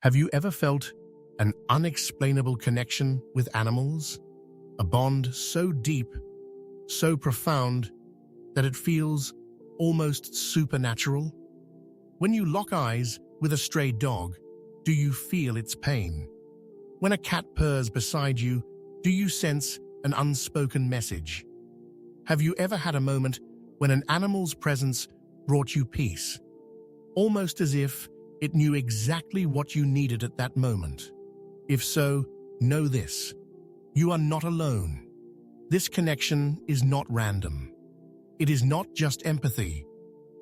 Have you ever felt an unexplainable connection with animals? A bond so deep, so profound, that it feels almost supernatural? When you lock eyes with a stray dog, do you feel its pain? When a cat purrs beside you, do you sense an unspoken message? Have you ever had a moment when an animal's presence brought you peace, almost as if it knew exactly what you needed at that moment? If so, know this: you are not alone. This connection is not random. It is not just empathy.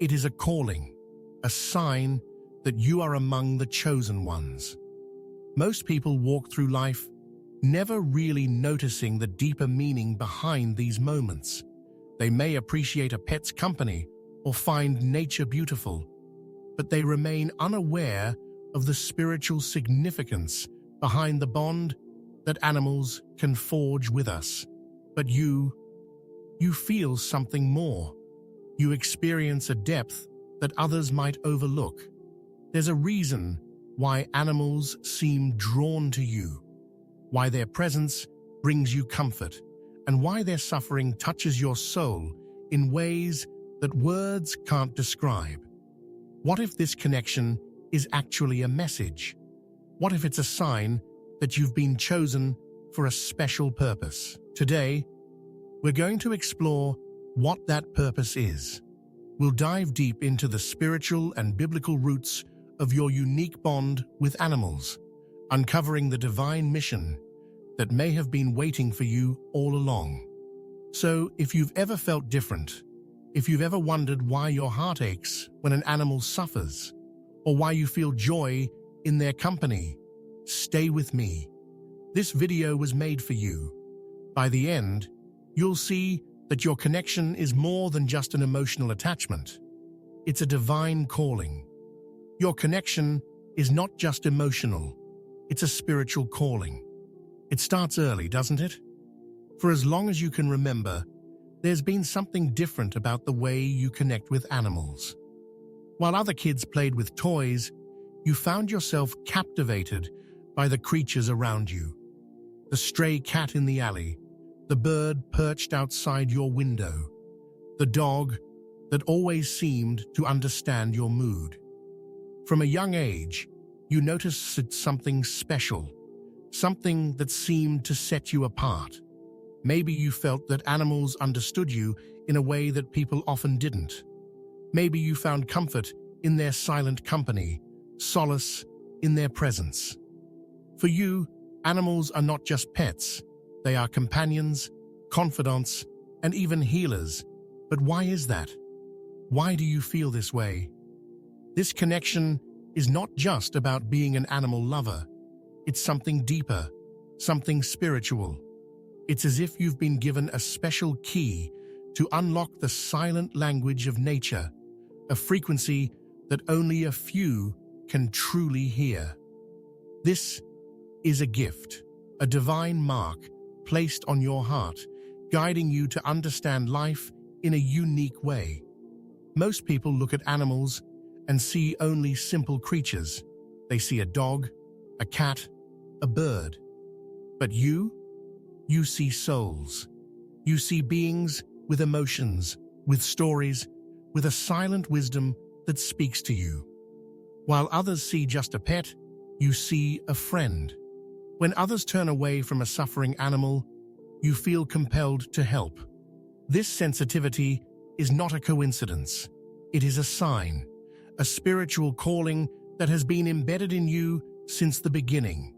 It is a calling, a sign that you are among the chosen ones. Most people walk through life never really noticing the deeper meaning behind these moments. They may appreciate a pet's company or find nature beautiful, but they remain unaware of the spiritual significance behind the bond that animals can forge with us. But you feel something more. You experience a depth that others might overlook. There's a reason why animals seem drawn to you, why their presence brings you comfort, and why their suffering touches your soul in ways that words can't describe. What if this connection is actually a message? What if it's a sign that you've been chosen for a special purpose? Today, we're going to explore what that purpose is. We'll dive deep into the spiritual and biblical roots of your unique bond with animals, uncovering the divine mission that may have been waiting for you all along. So, if you've ever felt different, if you've ever wondered why your heart aches when an animal suffers, or why you feel joy in their company, stay with me. This video was made for you. By the end, you'll see that your connection is more than just an emotional attachment. It's a divine calling. Your connection is not just emotional, it's a spiritual calling. It starts early, doesn't it? For as long as you can remember, there's been something different about the way you connect with animals. While other kids played with toys, you found yourself captivated by the creatures around you. The stray cat in the alley, the bird perched outside your window, the dog that always seemed to understand your mood. From a young age, you noticed something special, something that seemed to set you apart. Maybe you felt that animals understood you in a way that people often didn't. Maybe you found comfort in their silent company, solace in their presence. For you, animals are not just pets. They are companions, confidants, and even healers. But why is that? Why do you feel this way? This connection is not just about being an animal lover. It's something deeper, something spiritual. It's as if you've been given a special key to unlock the silent language of nature, a frequency that only a few can truly hear. This is a gift, a divine mark placed on your heart, guiding you to understand life in a unique way. Most people look at animals and see only simple creatures. They see a dog, a cat, a bird. But you see souls. You see beings with emotions, with stories, with a silent wisdom that speaks to you. While others see just a pet, you see a friend. When others turn away from a suffering animal, you feel compelled to help. This sensitivity is not a coincidence. It is a sign, a spiritual calling that has been embedded in you since the beginning.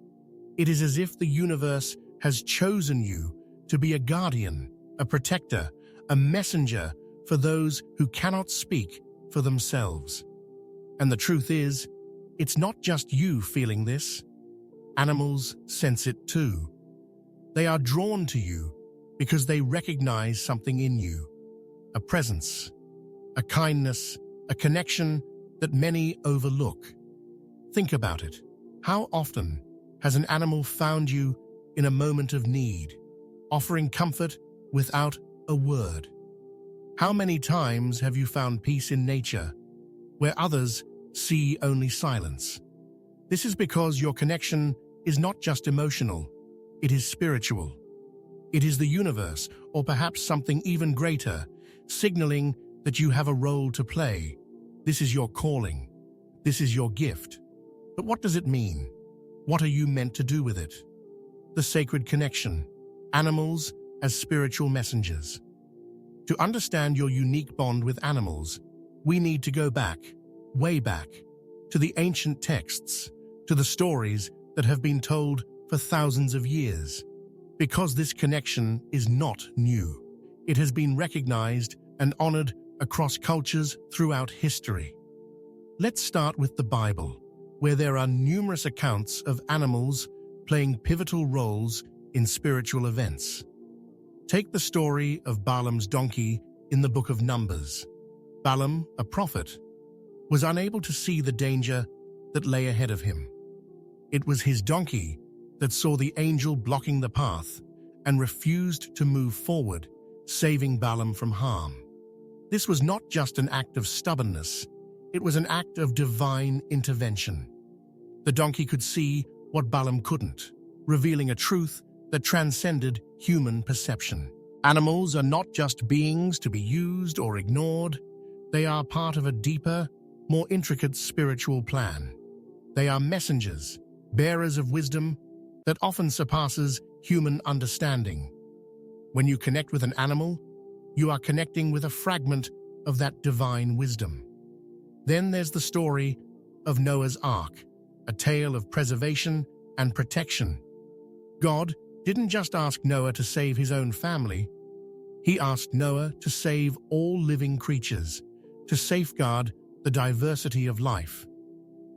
It is as if the universe has chosen you to be a guardian, a protector, a messenger for those who cannot speak for themselves. And the truth is, it's not just you feeling this. Animals sense it too. They are drawn to you because they recognize something in you, a presence, a kindness, a connection that many overlook. Think about it. How often has an animal found you in a moment of need, offering comfort without a word? How many times have you found peace in nature, where others see only silence? This is because your connection is not just emotional, it is spiritual. It is the universe, or perhaps something even greater, signaling that you have a role to play. This is your calling. This is your gift. But what does it mean? What are you meant to do with it? The sacred connection. Animals as spiritual messengers. To understand your unique bond with animals, we need to go back, way back, to the ancient texts, to the stories that have been told for thousands of years. Because this connection is not new. It has been recognized and honored across cultures throughout history. Let's start with the Bible, where there are numerous accounts of animals playing pivotal roles in spiritual events. Take the story of Balaam's donkey in the book of Numbers. Balaam, a prophet, was unable to see the danger that lay ahead of him. It was his donkey that saw the angel blocking the path and refused to move forward, saving Balaam from harm. This was not just an act of stubbornness, it was an act of divine intervention. The donkey could see what Balaam couldn't, revealing a truth that transcended human perception. Animals are not just beings to be used or ignored, they are part of a deeper, more intricate spiritual plan. They are messengers, bearers of wisdom that often surpasses human understanding. When you connect with an animal, you are connecting with a fragment of that divine wisdom. Then there's the story of Noah's Ark, a tale of preservation and protection. God didn't just ask Noah to save his own family, he asked Noah to save all living creatures, to safeguard the diversity of life.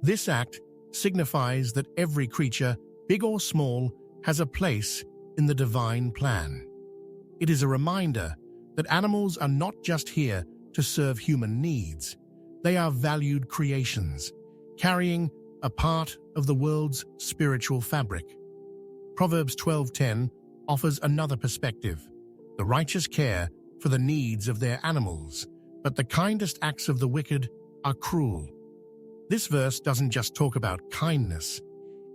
This act signifies that every creature, big or small, has a place in the divine plan. It is a reminder that animals are not just here to serve human needs. They are valued creations, carrying a part of the world's spiritual fabric. Proverbs 12:10 offers another perspective. The righteous care for the needs of their animals, but the kindest acts of the wicked are cruel. This verse doesn't just talk about kindness.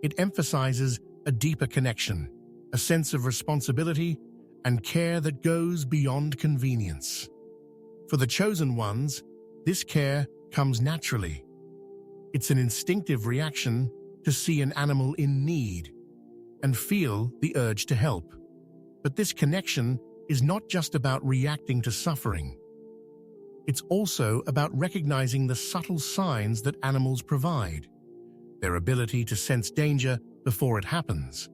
It emphasizes a deeper connection, a sense of responsibility and care that goes beyond convenience. For the chosen ones, this care comes naturally. It's an instinctive reaction to see an animal in need and feel the urge to help. But this connection is not just about reacting to suffering. It's also about recognizing the subtle signs that animals provide, their ability to sense danger before it happens,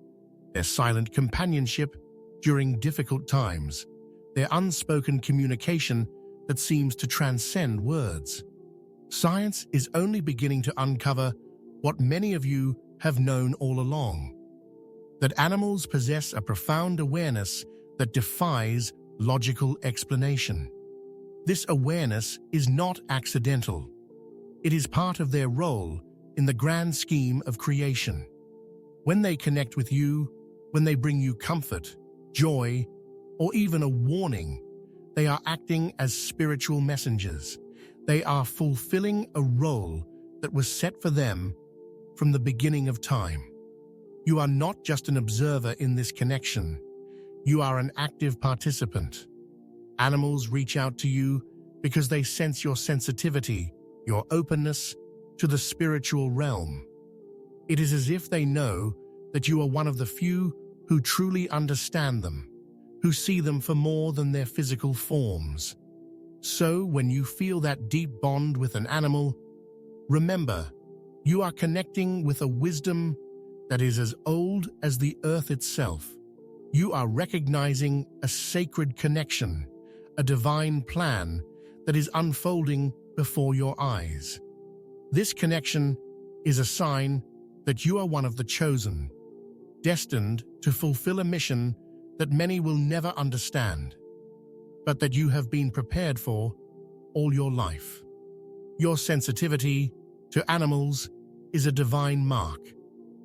their silent companionship during difficult times, their unspoken communication that seems to transcend words. Science is only beginning to uncover what many of you have known all along, that animals possess a profound awareness that defies logical explanation. This awareness is not accidental. It is part of their role in the grand scheme of creation. When they connect with you, when they bring you comfort, joy, or even a warning, they are acting as spiritual messengers. They are fulfilling a role that was set for them from the beginning of time. You are not just an observer in this connection. You are an active participant. Animals reach out to you because they sense your sensitivity, your openness to the spiritual realm. It is as if they know that you are one of the few who truly understand them, who see them for more than their physical forms. So, when you feel that deep bond with an animal, remember, you are connecting with a wisdom that is as old as the earth itself. You are recognizing a sacred connection, a divine plan that is unfolding before your eyes. This connection is a sign that you are one of the chosen, destined to fulfill a mission that many will never understand, but that you have been prepared for all your life. Your sensitivity to animals is a divine mark.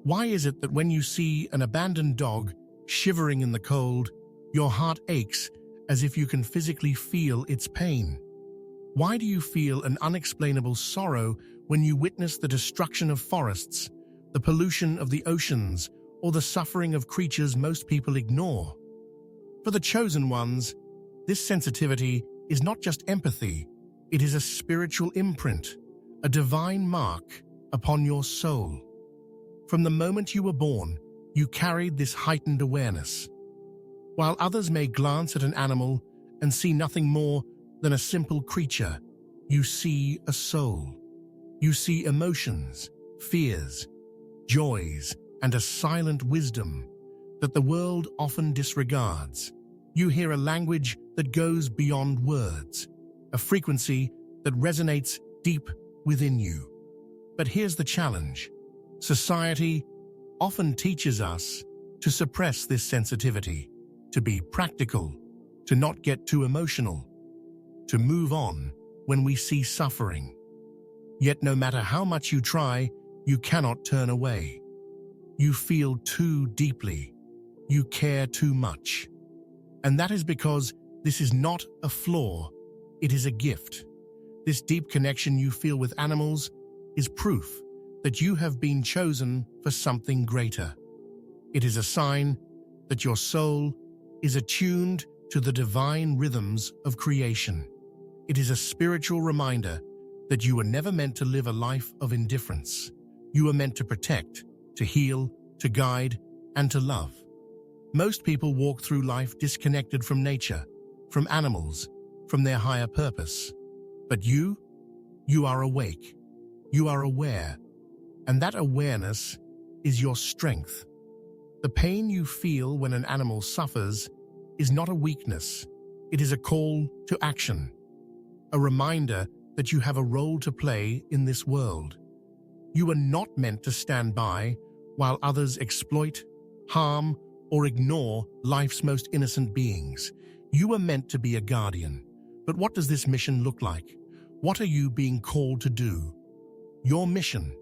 Why is it that when you see an abandoned dog shivering in the cold, your heart aches as if you can physically feel its pain? Why do you feel an unexplainable sorrow when you witness the destruction of forests, the pollution of the oceans, or the suffering of creatures most people ignore. For the chosen ones, this sensitivity is not just empathy, it is a spiritual imprint, a divine mark upon your soul. From the moment you were born, you carried this heightened awareness. While others may glance at an animal and see nothing more than a simple creature, you see a soul. You see emotions, fears, joys, and a silent wisdom that the world often disregards. You hear a language that goes beyond words, a frequency that resonates deep within you. But here's the challenge. Society often teaches us to suppress this sensitivity, to be practical, to not get too emotional, to move on when we see suffering. Yet no matter how much you try, you cannot turn away. You feel too deeply. You care too much. And that is because this is not a flaw, it is a gift. This deep connection you feel with animals is proof that you have been chosen for something greater. It is a sign that your soul is attuned to the divine rhythms of creation. It is a spiritual reminder that you were never meant to live a life of indifference. You were meant to protect, to heal, to guide, and to love. Most people walk through life disconnected from nature, from animals, from their higher purpose. But you are awake. You are aware. And that awareness is your strength. The pain you feel when an animal suffers is not a weakness. It is a call to action, a reminder that you have a role to play in this world. You are not meant to stand by while others exploit, harm, or ignore life's most innocent beings. You are meant to be a guardian. But what does this mission look like? What are you being called to do? Your mission: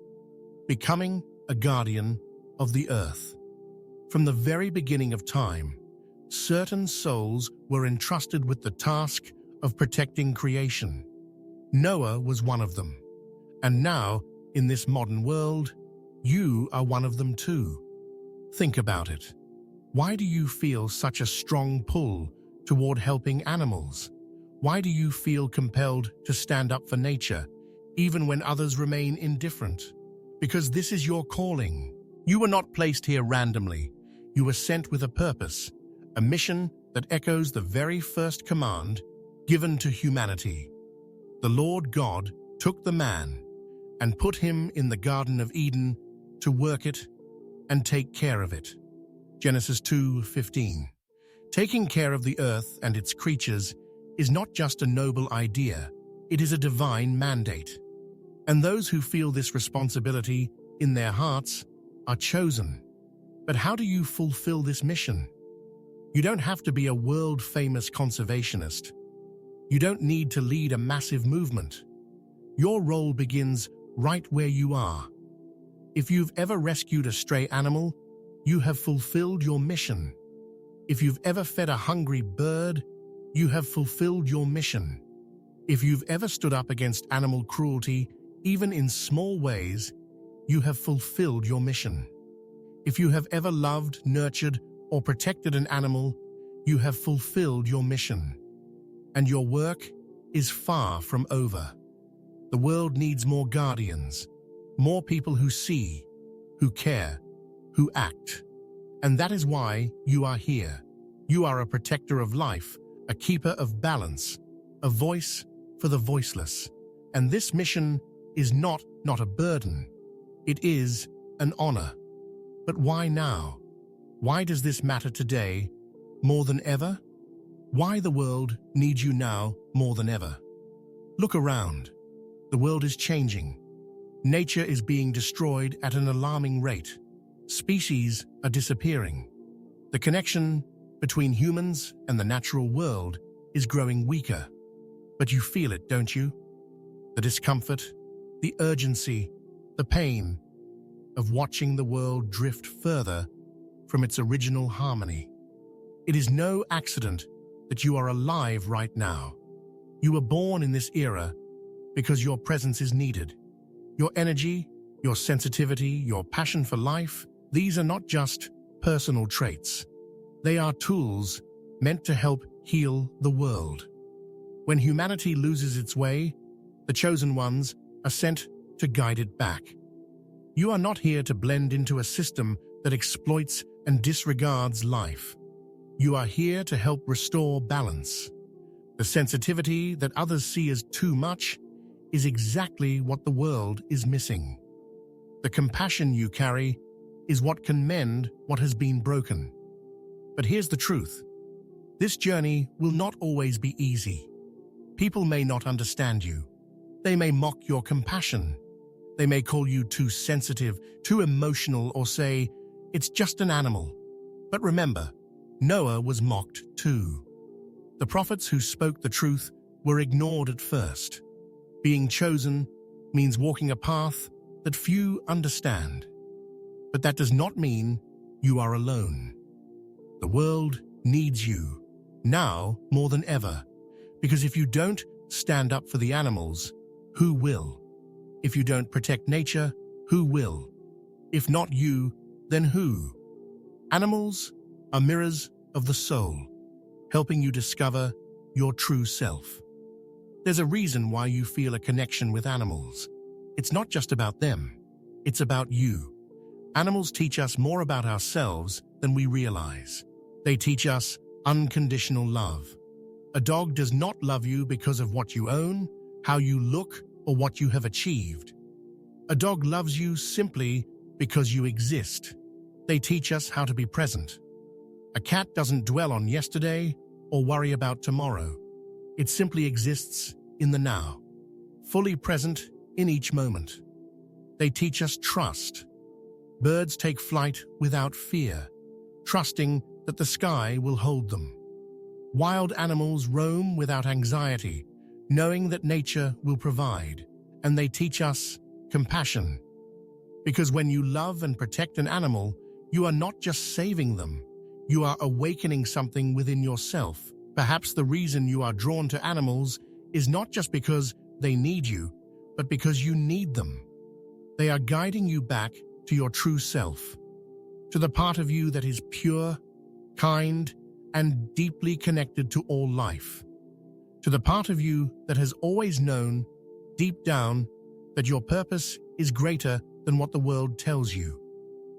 becoming a guardian of the earth. From the very beginning of time, certain souls were entrusted with the task of protecting creation. Noah was one of them. And now, in this modern world, you are one of them too. Think about it. Why do you feel such a strong pull toward helping animals? Why do you feel compelled to stand up for nature, even when others remain indifferent? Because this is your calling. You were not placed here randomly. You were sent with a purpose, a mission that echoes the very first command given to humanity. The Lord God took the man and put him in the Garden of Eden to work it and take care of it. Genesis 2:15. Taking care of the earth and its creatures is not just a noble idea, it is a divine mandate. And those who feel this responsibility in their hearts are chosen. But how do you fulfill this mission? You don't have to be a world-famous conservationist. You don't need to lead a massive movement. Your role begins right where you are. If you've ever rescued a stray animal, you have fulfilled your mission. If you've ever fed a hungry bird, you have fulfilled your mission. If you've ever stood up against animal cruelty, even in small ways, you have fulfilled your mission. If you have ever loved, nurtured, or protected an animal, you have fulfilled your mission. And your work is far from over. The world needs more guardians, more people who see, who care, who act. And that is why you are here. You are a protector of life, a keeper of balance, a voice for the voiceless. And this mission is not a burden. It is an honor. But why now? Why does this matter today more than ever? Why the world needs you now more than ever? Look around. The world is changing. Nature is being destroyed at an alarming rate. Species are disappearing. The connection between humans and the natural world is growing weaker. But you feel it, don't you? The discomfort, the urgency, the pain of watching the world drift further from its original harmony. It is no accident that you are alive right now. You were born in this era because your presence is needed. Your energy, your sensitivity, your passion for life, these are not just personal traits. They are tools meant to help heal the world. When humanity loses its way, the chosen ones are sent to guide it back. You are not here to blend into a system that exploits and disregards life. You are here to help restore balance. The sensitivity that others see as too much is exactly what the world is missing. The compassion you carry is what can mend what has been broken. But here's the truth. This journey will not always be easy. People may not understand you. They may mock your compassion. They may call you too sensitive, too emotional, or say, "It's just an animal." But remember, Noah was mocked too. The prophets who spoke the truth were ignored at first. Being chosen means walking a path that few understand. But that does not mean you are alone. The world needs you, now more than ever, because if you don't stand up for the animals, who will? If you don't protect nature, who will? If not you, then who? Animals are mirrors of the soul, helping you discover your true self. There's a reason why you feel a connection with animals. It's not just about them, it's about you. Animals teach us more about ourselves than we realize. They teach us unconditional love. A dog does not love you because of what you own, how you look, or what you have achieved. A dog loves you simply because you exist. They teach us how to be present. A cat doesn't dwell on yesterday or worry about tomorrow. It simply exists in the now, fully present in each moment. They teach us trust. Birds take flight without fear, trusting that the sky will hold them. Wild animals roam without anxiety, knowing that nature will provide, and they teach us compassion. Because when you love and protect an animal, you are not just saving them, you are awakening something within yourself. Perhaps the reason you are drawn to animals is not just because they need you, but because you need them. They are guiding you back to your true self, to the part of you that is pure, kind, and deeply connected to all life, to the part of you that has always known, deep down, that your purpose is greater than what the world tells you.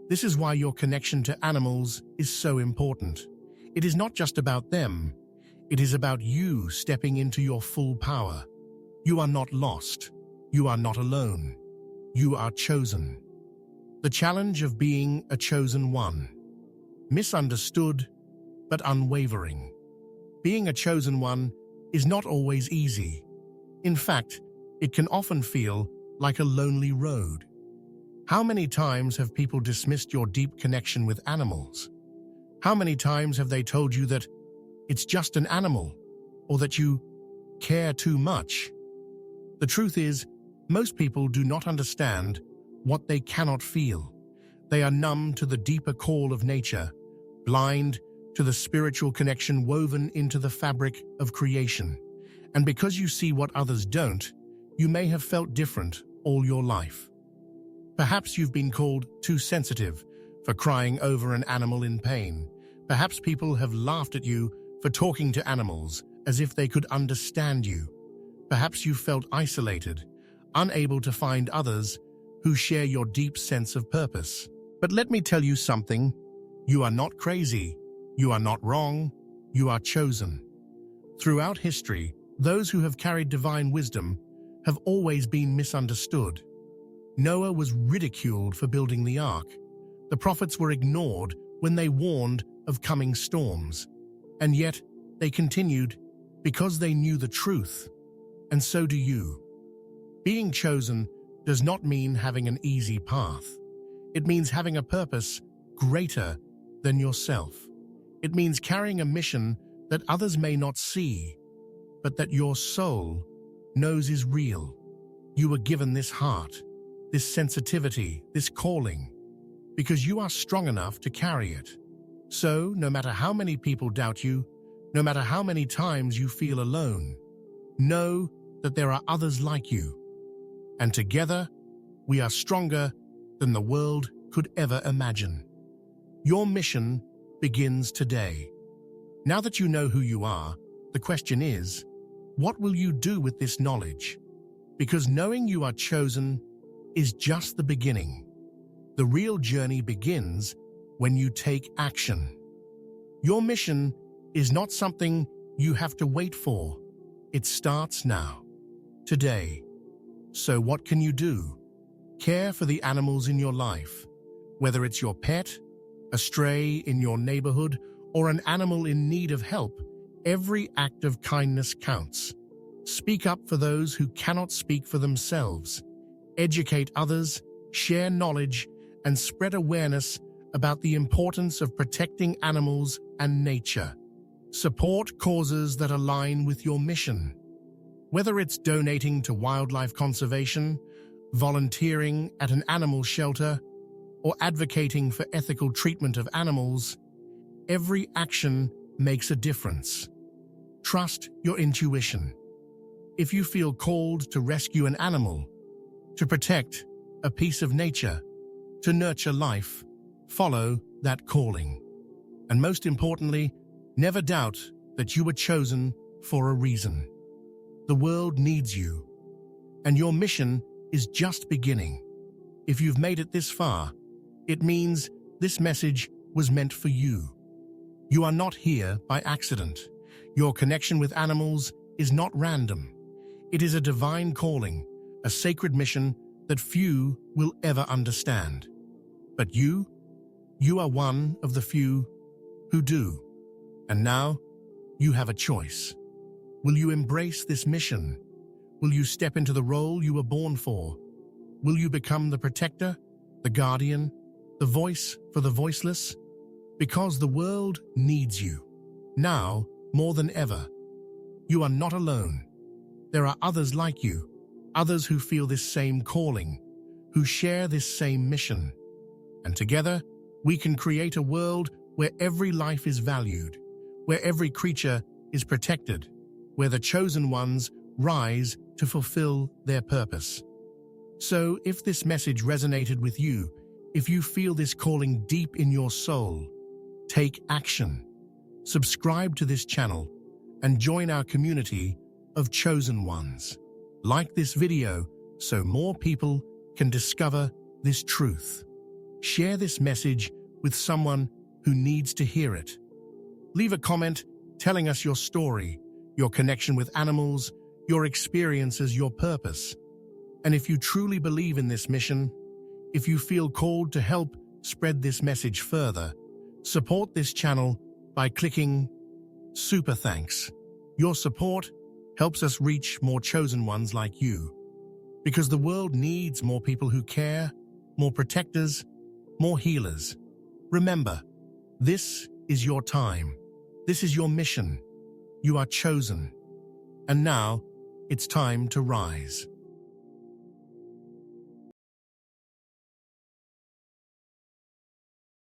This is why your connection to animals is so important. It is not just about them, it is about you stepping into your full power. You are not lost. You are not alone. You are chosen. The challenge of being a chosen one. Misunderstood, but unwavering. Being a chosen one is not always easy. In fact, it can often feel like a lonely road. How many times have people dismissed your deep connection with animals? How many times have they told you that it's just an animal, or that you care too much? The truth is, most people do not understand what they cannot feel. They are numb to the deeper call of nature, blind to the spiritual connection woven into the fabric of creation. And because you see what others don't, you may have felt different all your life. Perhaps you've been called too sensitive for crying over an animal in pain. Perhaps people have laughed at you for talking to animals as if they could understand you. Perhaps you felt isolated, unable to find others who share your deep sense of purpose. But let me tell you something. You are not crazy. You are not wrong. You are chosen. Throughout history, those who have carried divine wisdom have always been misunderstood. Noah was ridiculed for building the ark. The prophets were ignored when they warned of coming storms. And yet, they continued because they knew the truth. And so do you. Being chosen does not mean having an easy path. It means having a purpose greater than yourself. It means carrying a mission that others may not see, but that your soul knows is real. You were given this heart, this sensitivity, this calling, because you are strong enough to carry it. So, no matter how many people doubt you, no matter how many times you feel alone, know that there are others like you. And together, we are stronger than the world could ever imagine. Your mission begins today. Now that you know who you are, the question is, what will you do with this knowledge? Because knowing you are chosen is just the beginning. The real journey begins when you take action. Your mission is not something you have to wait for. It starts now, today. So what can you do? Care for the animals in your life, whether it's your pet, a stray in your neighborhood, or an animal in need of help. Every act of kindness counts. Speak up for those who cannot speak for themselves. Educate others, share knowledge, and spread awareness about the importance of protecting animals and nature. Support causes that align with your mission. Whether it's donating to wildlife conservation, volunteering at an animal shelter, or advocating for ethical treatment of animals, every action makes a difference. Trust your intuition. If you feel called to rescue an animal, to protect a piece of nature, to nurture life, follow that calling. And most importantly, never doubt that you were chosen for a reason. The world needs you, and your mission is just beginning. If you've made it this far, it means this message was meant for you. You are not here by accident. Your connection with animals is not random. It is a divine calling, a sacred mission that few will ever understand. But you are one of the few who do. And now, you have a choice. Will you embrace this mission? Will you step into the role you were born for? Will you become the protector, the guardian, the voice for the voiceless? Because the world needs you, now more than ever. You are not alone. There are others like you, others who feel this same calling, who share this same mission. And together, we can create a world where every life is valued, where every creature is protected, where the chosen ones rise to fulfill their purpose. So, if this message resonated with you, if you feel this calling deep in your soul, take action. Subscribe to this channel and join our community of chosen ones. Like this video so more people can discover this truth. Share this message with someone who needs to hear it. Leave a comment telling us your story, your connection with animals, your experiences, your purpose. And if you truly believe in this mission, if you feel called to help spread this message further, support this channel by clicking Super Thanks. Your support helps us reach more chosen ones like you. Because the world needs more people who care, more protectors, more healers. Remember, this is your time. This is your mission. You are chosen. And now, it's time to rise.